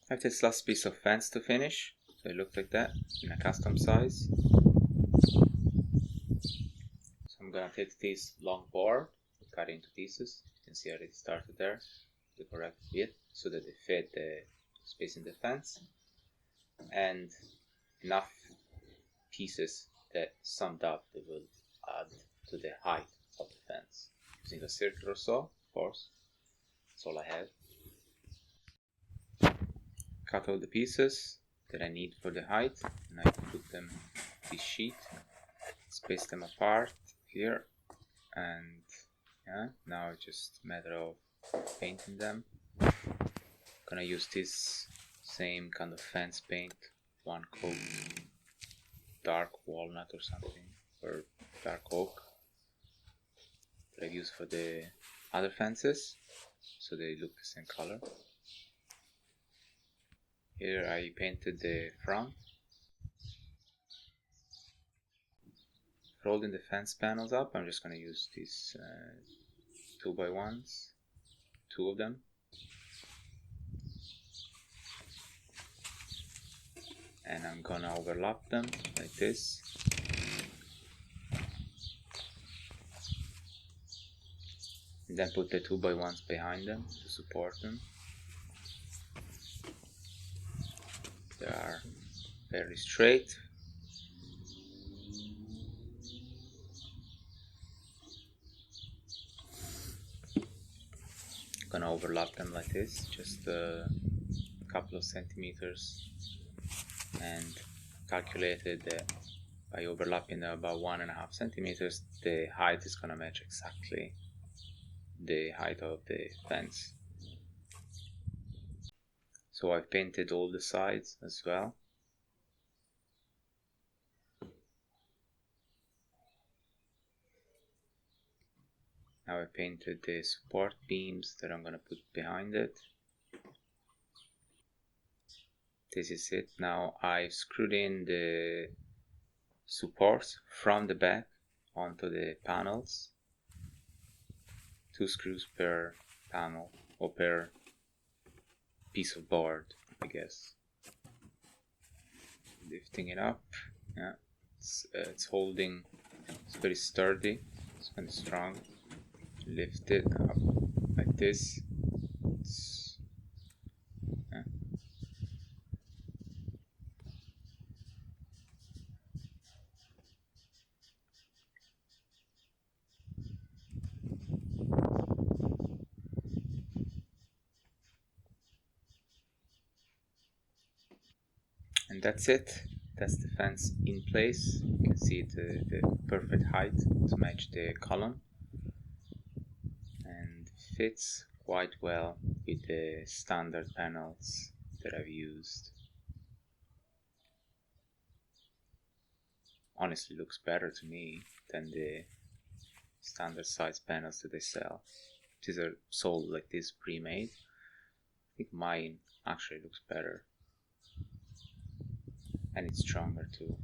I have this last piece of fence to finish, so it looks like that in a custom size. So I'm gonna take this long board, cut it into pieces. You can see I already started there, the correct width, so that they fit the space in the fence, and enough pieces that summed up that will add to the height of the fence. Using a circle or so, of course. That's all I have. Cut all the pieces that I need for the height, and I put them in this sheet, space them apart here, and yeah, now it's just a matter of painting them. Gonna use this same kind of fence paint, one coat dark walnut or something, or dark oak, that I've used for the other fences, so they look the same color. Here I painted the front. For holding the fence panels up, I'm just going to use these 2x1s, two of them. And I'm going to overlap them like this. And then put the 2x1s behind them to support them. They are fairly straight. Gonna overlap them like this, just a couple of centimeters, and calculated that by overlapping them about 1.5 centimeters, the height is gonna match exactly the height of the fence. So I've painted all the sides as well. Now I painted the support beams that I'm gonna put behind it. This is it. Now I've screwed in the supports from the back onto the panels. 2 screws per panel, or per piece of board, I guess. Lifting it up, yeah, it's holding, it's very sturdy, it's kind of strong. Lift it up like this. Yeah. And that's it. That's the fence in place. You can see the perfect height to match the column, and fits quite well with the standard panels that I've used. Honestly, looks better to me than the standard size panels that they sell. These are sold like this, pre-made. I think mine actually looks better, and it's stronger too.